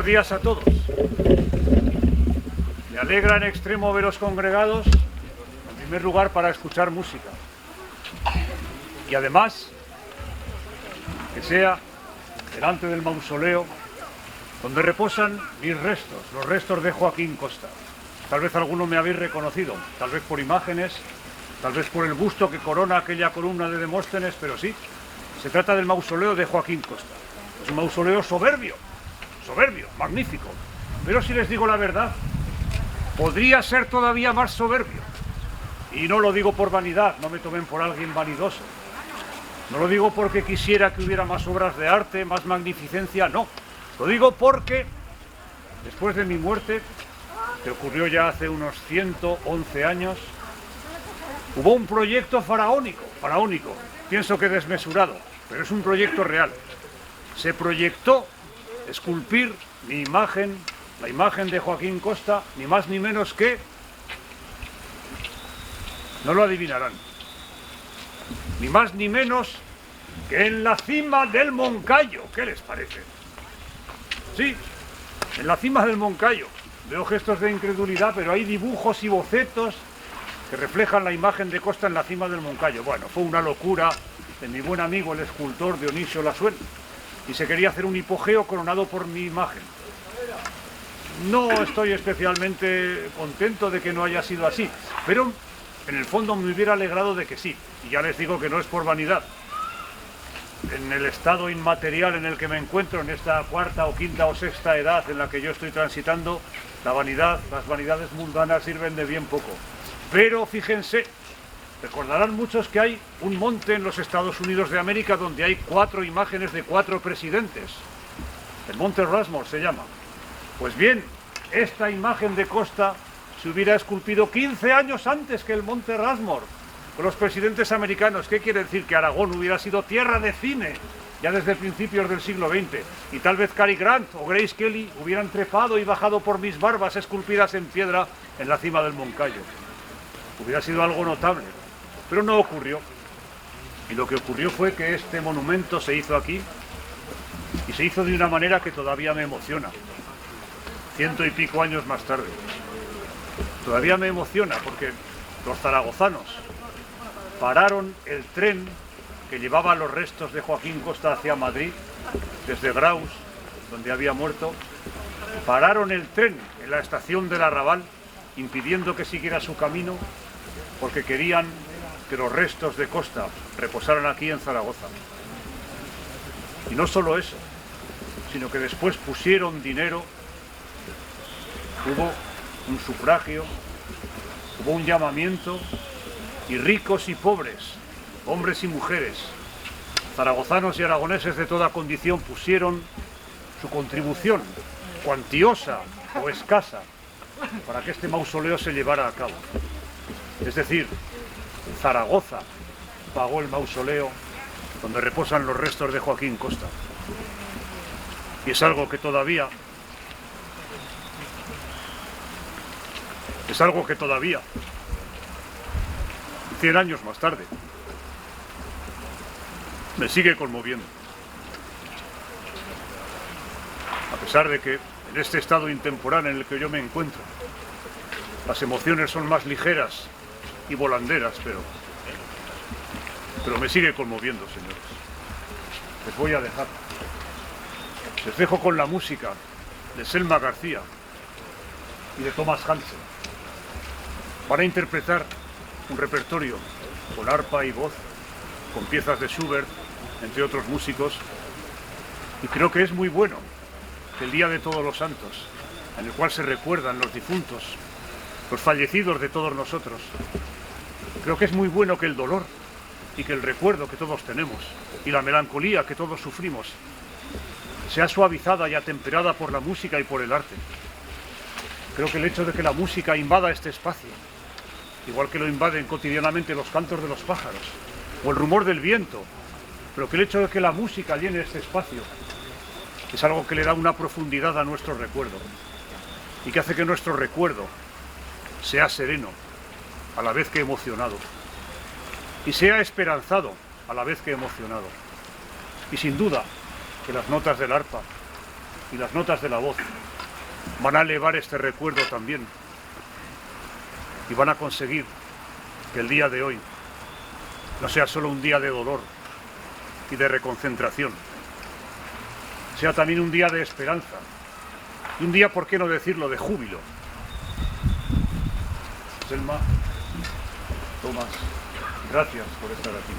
Buenos días a todos. Me alegra en extremo veros congregados, en primer lugar para escuchar música. Y además, que sea delante del mausoleo donde reposan mis restos, los restos de Joaquín Costa. Tal vez alguno me habéis reconocido, tal vez por imágenes, tal vez por el busto que corona aquella columna de Demóstenes, pero sí, se trata del mausoleo de Joaquín Costa. Es un mausoleo soberbio, magnífico, pero si les digo la verdad, podría ser todavía más soberbio. Y no lo digo por vanidad, no me tomen por alguien vanidoso. No lo digo porque quisiera que hubiera más obras de arte, más magnificencia, no. Lo digo porque, después de mi muerte, que ocurrió ya hace unos 111 años, hubo un proyecto faraónico, pienso que desmesurado, pero es un proyecto real. Se proyectó esculpir mi imagen, la imagen de Joaquín Costa, ni más ni menos que, no lo adivinarán, ni más ni menos que en la cima del Moncayo. ¿Qué les parece? Sí, en la cima del Moncayo. Veo gestos de incredulidad, pero hay dibujos y bocetos que reflejan la imagen de Costa en la cima del Moncayo. Bueno, fue una locura de mi buen amigo, el escultor Dionisio Lasuel, y se quería hacer un hipogeo coronado por mi imagen. No estoy especialmente contento de que no haya sido así, pero en el fondo me hubiera alegrado de que sí, y ya les digo que no es por vanidad. En el estado inmaterial en el que me encuentro, en esta cuarta o quinta o sexta edad en la que yo estoy transitando, la vanidad, las vanidades mundanas sirven de bien poco. Pero fíjense, recordarán muchos que hay un monte en los Estados Unidos de América donde hay 4 imágenes de 4 presidentes. El Monte Rushmore se llama. Pues bien, esta imagen de Costa se hubiera esculpido 15 años antes que el Monte Rushmore, con los presidentes americanos. ¿Qué quiere decir? Que Aragón hubiera sido tierra de cine ya desde principios del siglo XX, y tal vez Cary Grant o Grace Kelly hubieran trepado y bajado por mis barbas esculpidas en piedra en la cima del Moncayo. Hubiera sido algo notable, pero no ocurrió. Y lo que ocurrió fue que este monumento se hizo aquí, y se hizo de una manera que todavía me emociona, 100 y pico años más tarde. Todavía me emociona porque los zaragozanos pararon el tren que llevaba los restos de Joaquín Costa hacia Madrid, desde Graus, donde había muerto. Pararon el tren en la estación del Arrabal, impidiendo que siguiera su camino, porque querían que los restos de Costa reposaran aquí en Zaragoza. Y no solo eso, sino que después pusieron dinero, hubo un sufragio, hubo un llamamiento, y ricos y pobres, hombres y mujeres, zaragozanos y aragoneses de toda condición pusieron su contribución, cuantiosa o escasa, para que este mausoleo se llevara a cabo. Es decir, Zaragoza pagó el mausoleo donde reposan los restos de Joaquín Costa. Y es algo que todavía, 100 años más tarde, me sigue conmoviendo. A pesar de que en este estado intemporal en el que yo me encuentro, las emociones son más ligeras y volanderas, pero me sigue conmoviendo, señores. Les voy a dejar. Les dejo con la música de Selma García y de Thomas Hansen. Van a interpretar un repertorio con arpa y voz, con piezas de Schubert, entre otros músicos, y creo que es muy bueno que el Día de Todos los Santos, en el cual se recuerdan los difuntos, los fallecidos de todos nosotros, creo que es muy bueno que el dolor y que el recuerdo que todos tenemos y la melancolía que todos sufrimos sea suavizada y atemperada por la música y por el arte. Creo que el hecho de que la música invada este espacio, igual que lo invaden cotidianamente los cantos de los pájaros o el rumor del viento, pero que el hecho de que la música llene este espacio es algo que le da una profundidad a nuestro recuerdo y que hace que nuestro recuerdo sea sereno a la vez que emocionado y sea esperanzado a la vez que emocionado. Y sin duda que las notas del arpa y las notas de la voz van a elevar este recuerdo también y van a conseguir que el día de hoy no sea solo un día de dolor y de reconcentración, sea también un día de esperanza y un día, ¿por qué no decirlo?, de júbilo. Selma, Tomás, gracias por estar aquí.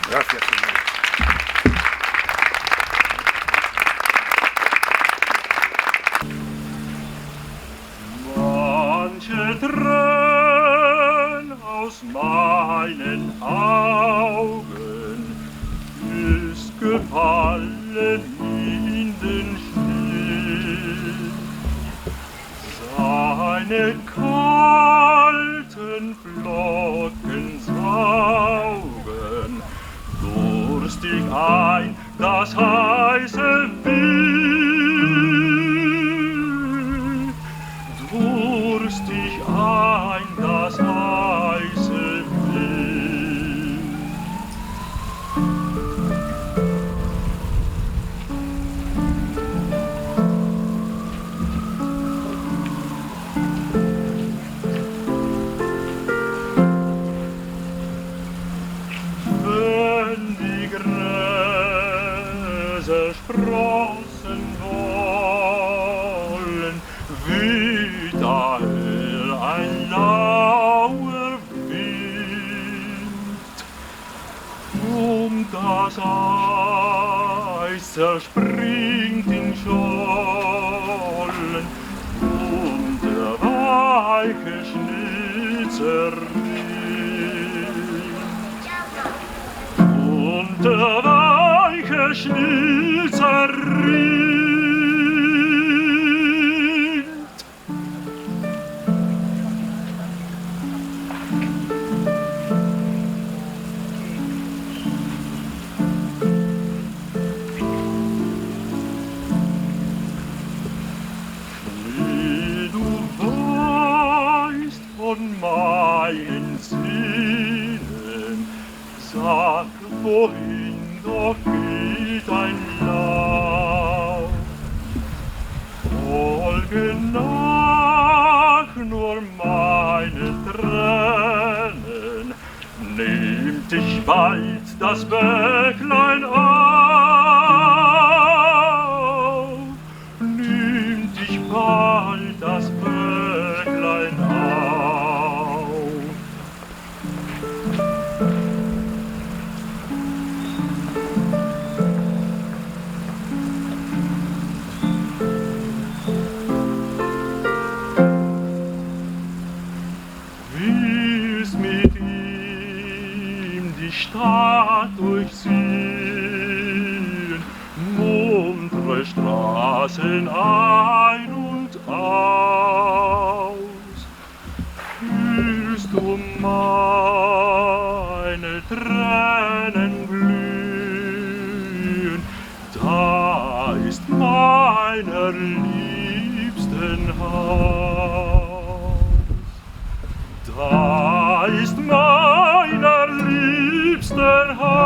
Gracias, señor. Manche Tränen aus meinen Augen ist gefallen in den Schnee. Seine kalten Flocken saugen durstig ein das heiße Wind. Durstig ein das heiße Wind. Wenn die Gräser sprossen wollen, weht daher ein lauer Wind. Das Eis zerspringt in Schollen der weiche Schnee zerrinnt. Der weiche Schnee zerrinnt. Du weißt von meinen Sinnen, sag, wohin doch geht ein Lauf. Folge nach nur meine Tränen, nimmt dich bald das Bäcklein auf. Nimmt dich bald das Bäcklein auf. Willst mit ihm die Stadt durchziehen, muntere Straßen ein und aus. Fühlst du meine Tränen glühen, da ist meiner Liebsten Haus. Da ist meiner Liebsten Haus.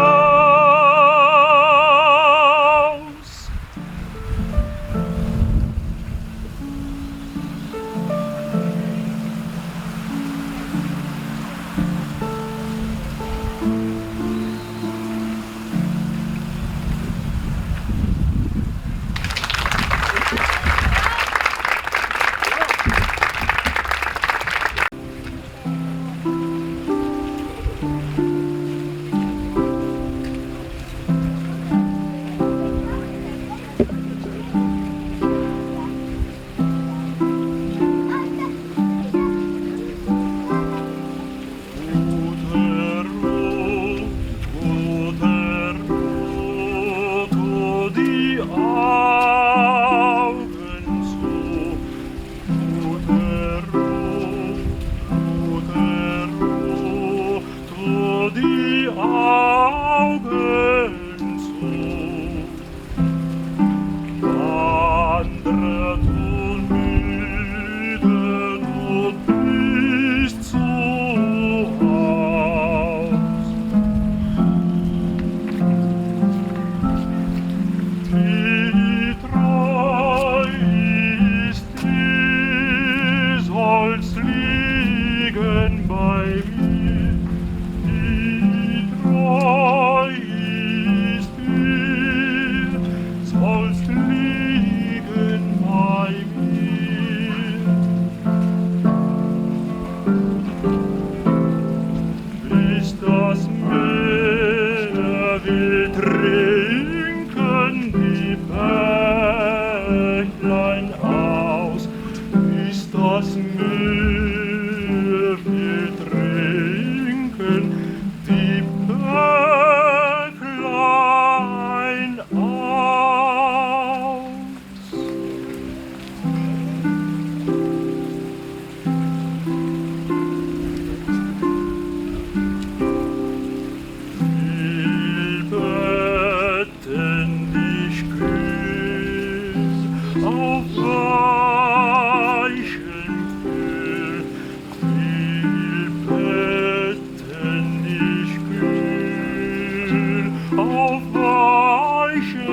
weichem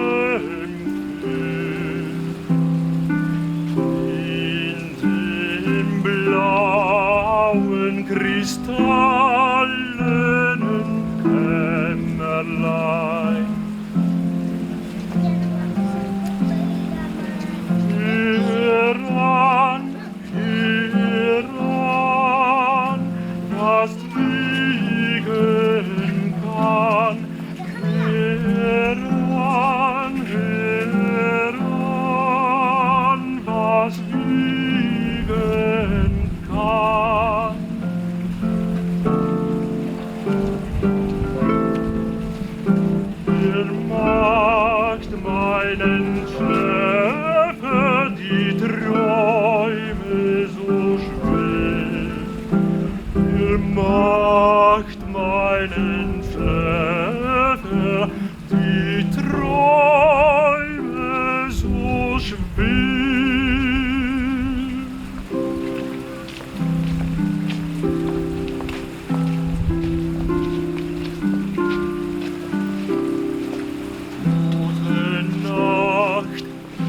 in dem blauen kristallenen Kämmerlein. Heran, was wiegen kann. Heran, heran, was wiegen kann. Ihr macht meinen Schläfer die Träume so schwer. Ihr macht meinen Schläfer die Träume so schwer.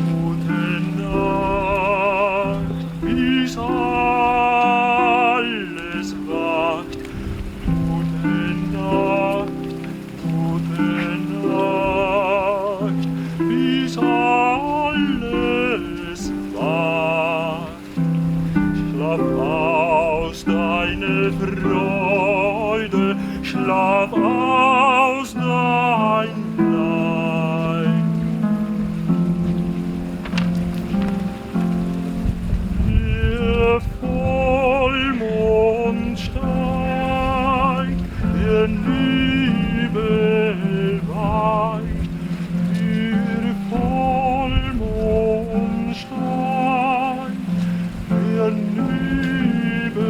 Gute Nacht, bis alles wacht. Gute Nacht, bis alles wacht. Schlaf aus deine Freude, schlaf aus dein Leid. Der Vollmond steigt, der Nebel weicht. Der Vollmond steigt, der Nebel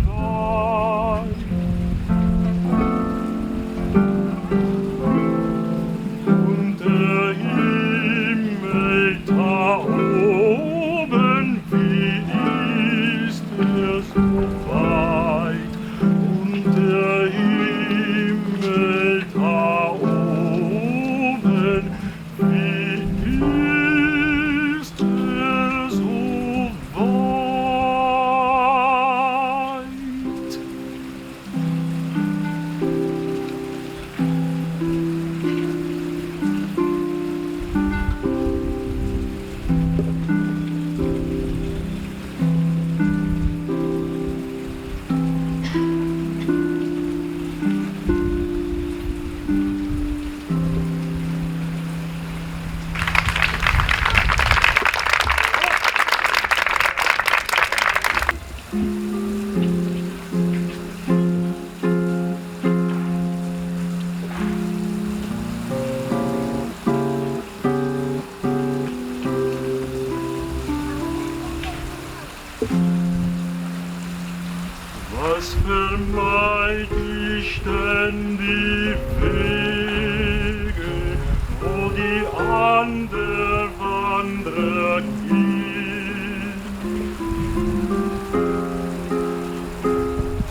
weicht. Und der Himmel da oben, wie ist er so weit? Und der Himmel da oben, wie ist er so weit? Was vermeid ich denn die Wege, wo die andere Wanderer gehen?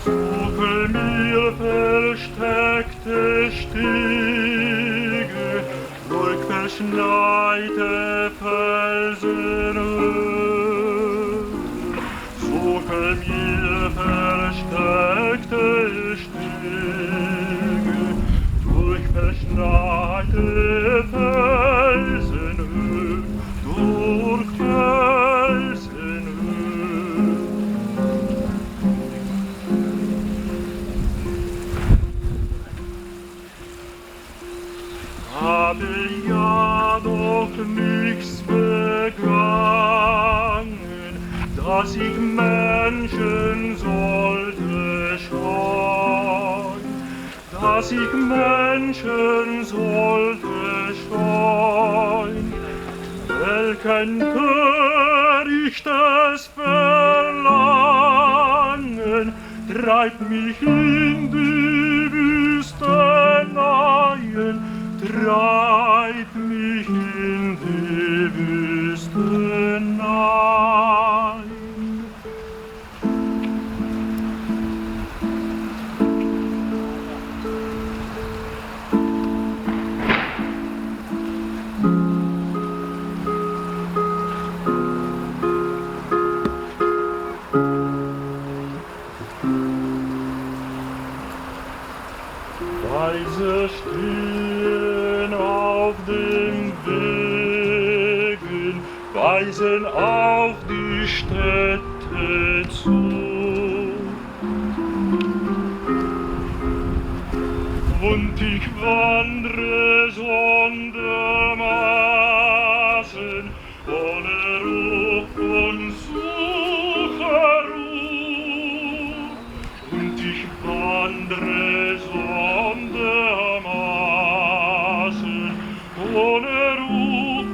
Suche mir versteckte Stege, durch verschneite Felsen. Suche mir versteckte Stege, durch verschneite Felsenhöhen, durch Felsenhöhen. Habe ja doch nichts begangen, dass ich Menschen sollte scheuen, dass ich Menschen sollte scheuen. Welchen törichtes Verlangen treibt mich in die Wüsteneien, treibt mich in die Wüsteneien. auf dem Wegen weisen auf die Städte zu. Und ich wandre sondermaßen ohne Ruhe und suche Ruhe. Und ich wandre sondermaßen ohne Ruhe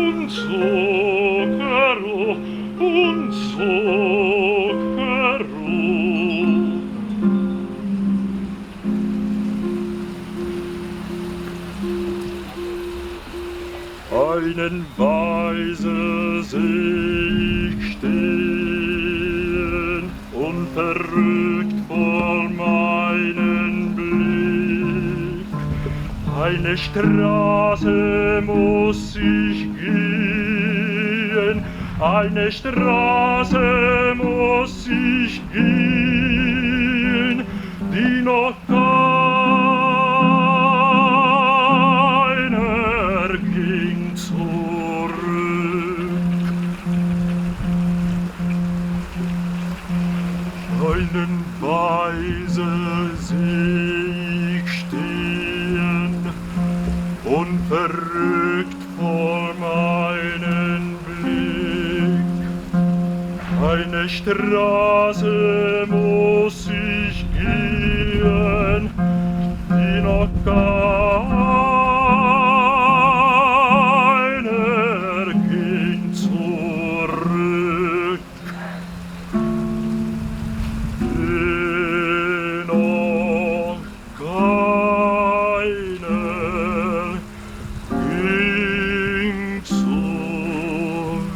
und suche Ruhe und suche Ruhe. Einen Weise seh ich stehen, unverrückt vor meinen Blick. Eine Straße muss ich gehen, eine Straße muss ich gehen, die noch keiner ging zurück. Einen Weise seh ich stehen, unverrückt vor meinen Blick. Eine Straße muss ich gehen, die noch keiner ging zurück. Noch keiner ging zurück.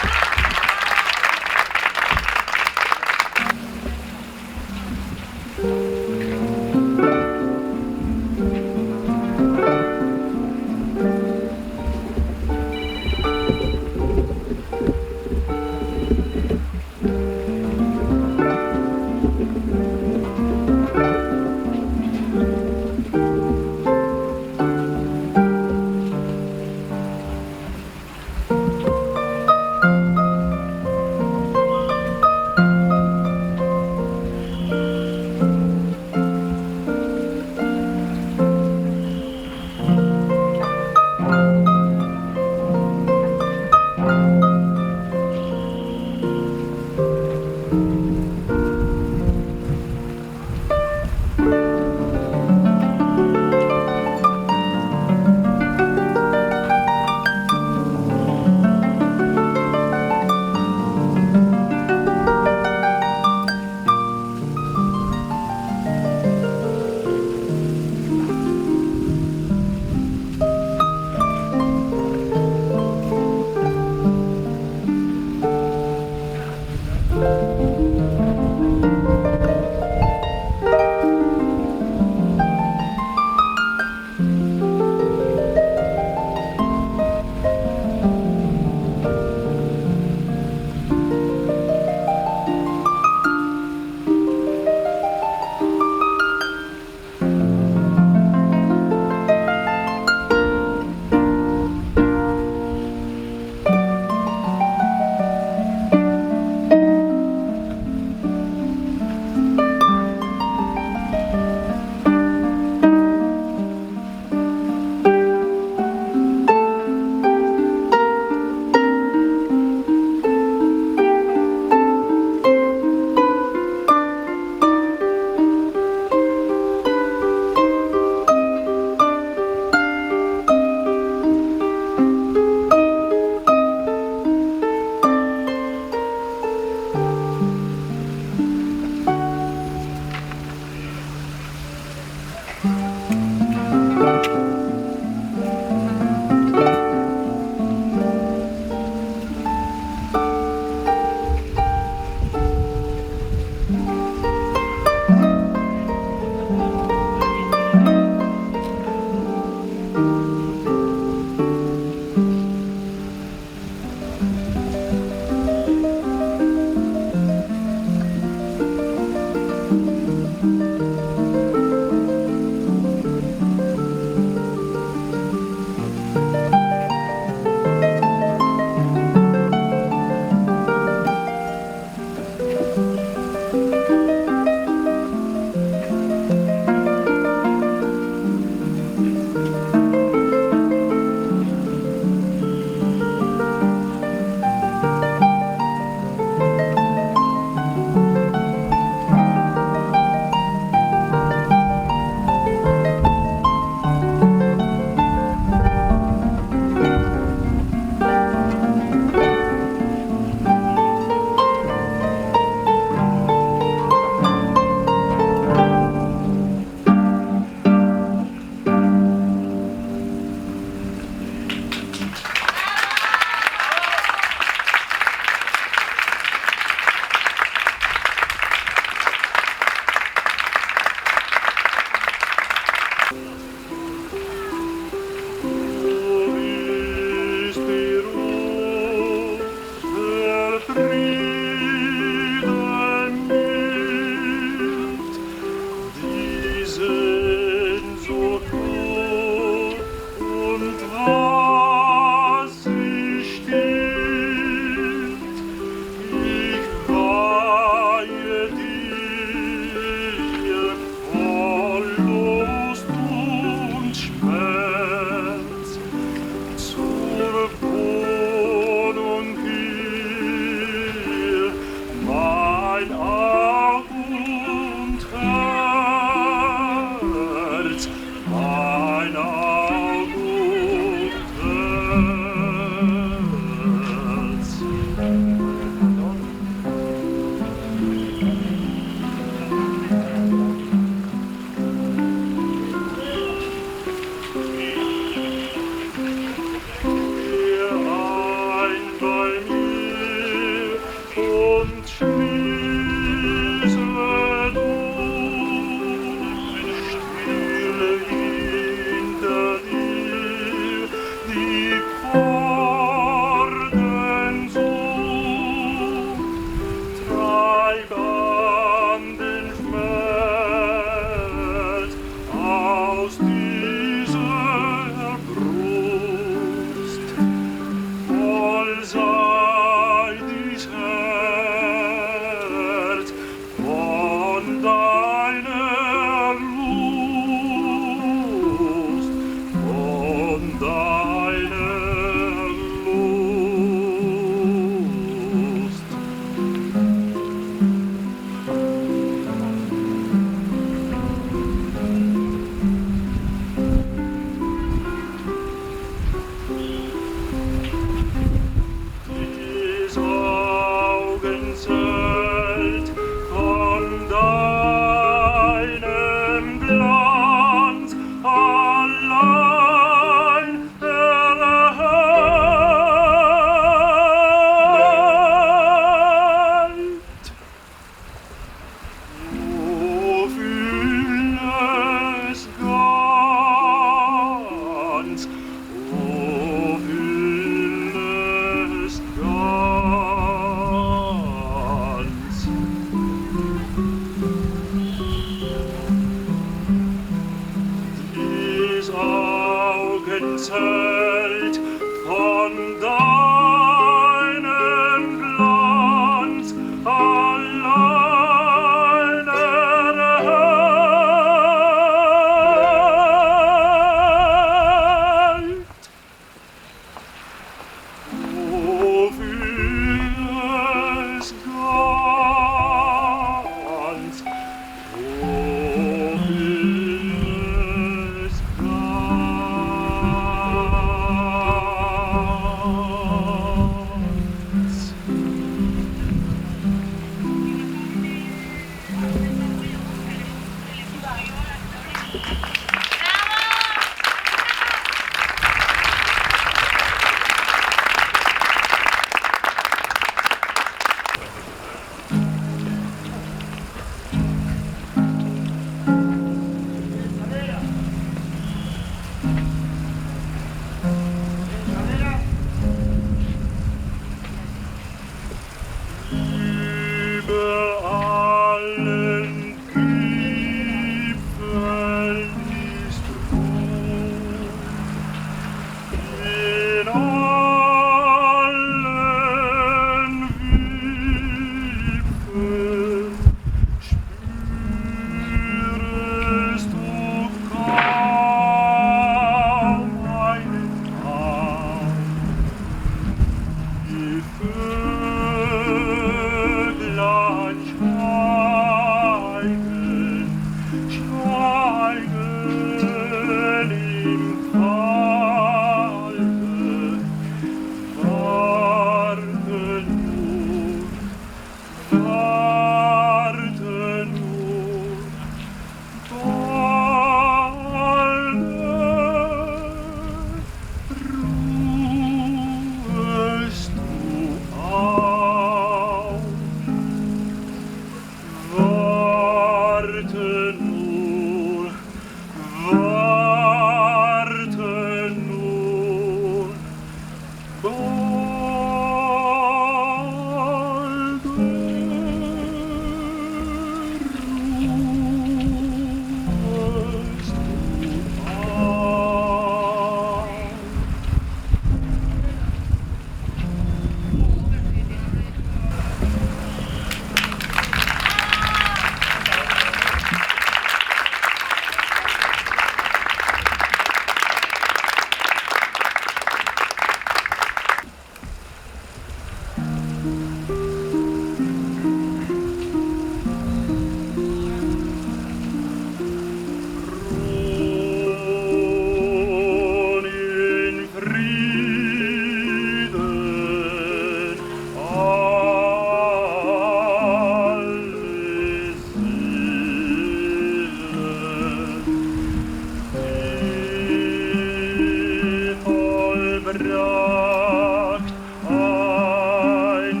jagt ein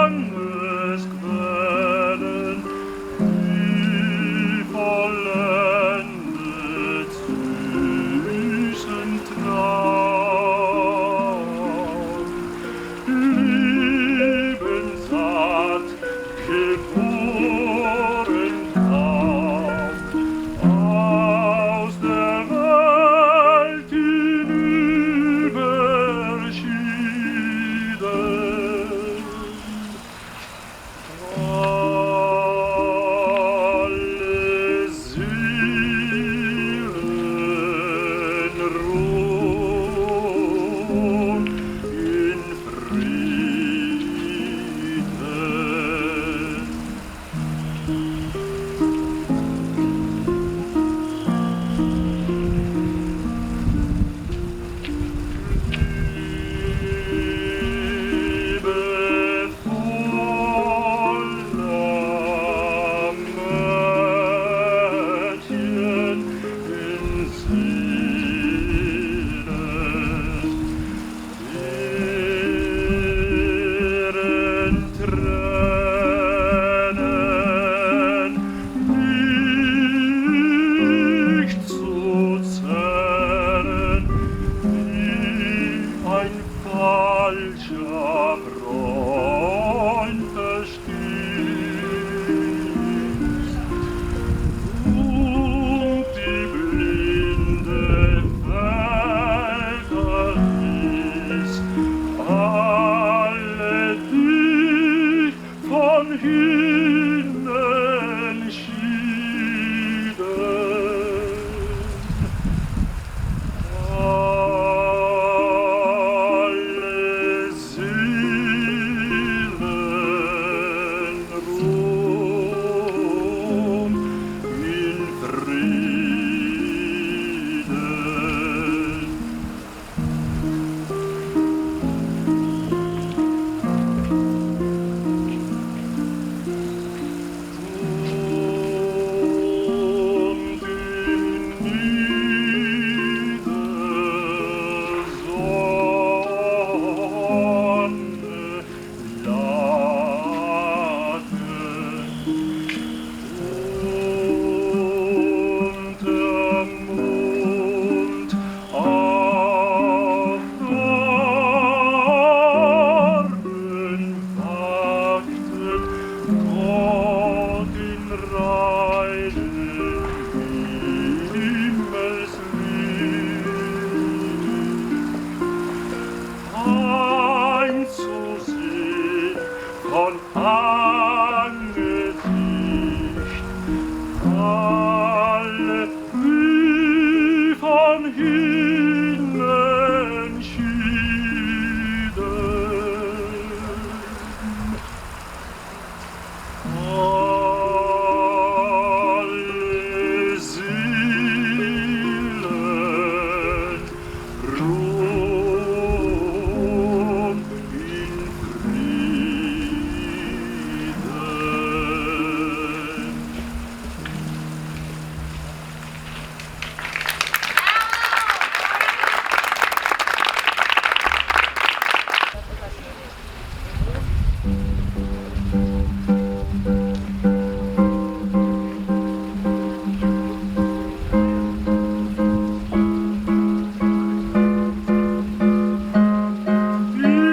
banges Quellen, wie vollendet süßen Traum. Lebenssatt geboren kaum, aus der Welt hinüberschieden. Alle Seelen ruhen in Frieden. Liebevoller Mädchen in Seelen, deren Tränen nicht zu zählen, wie ein falscher Freund verstieß. Und die blinde Felder ließ alle, die von hinnen schieden. Alle Seelen ruhen in Frieden. Und in Niedersonne und der Mond auf Dornen wagte, Gott in reinem Himmelslicht einzusehen von Angesicht, alle wie von hinnen schieden. Alle Seelen ruhen in Frieden.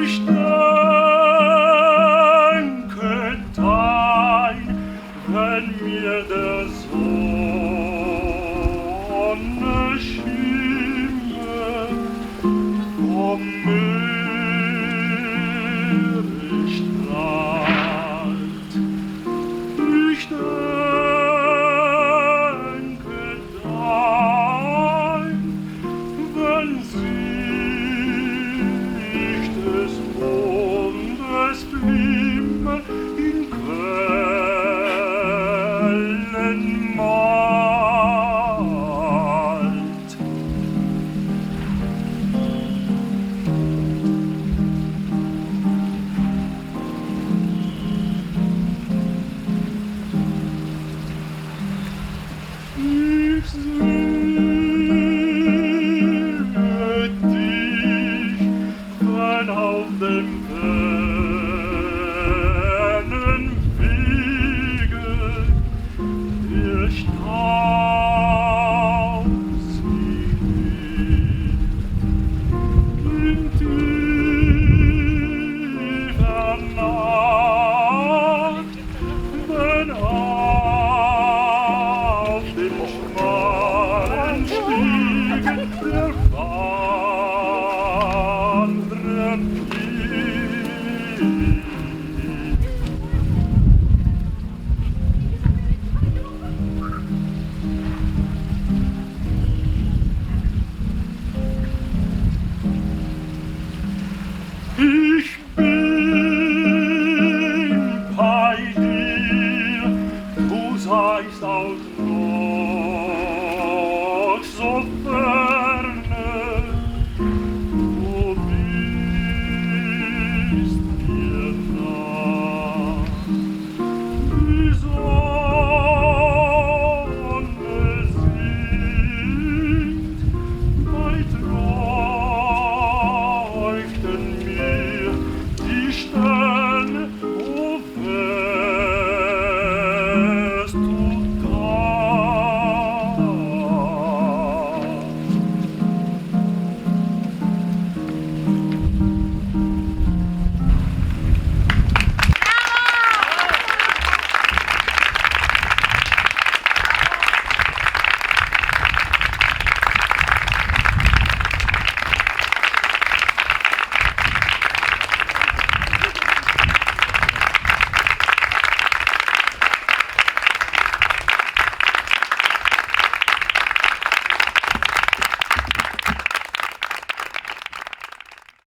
Ich denke dein, wenn mir der Sonne Schimmer vom Meer strahlt. Ich denke dein, wenn Sicht des Mondes flimmer in Quellen malt. Ich sehe Wege, der Strauß sich in tiefer Nacht, wenn auf dem schmalen Stiegen der Wanderer fliegt. He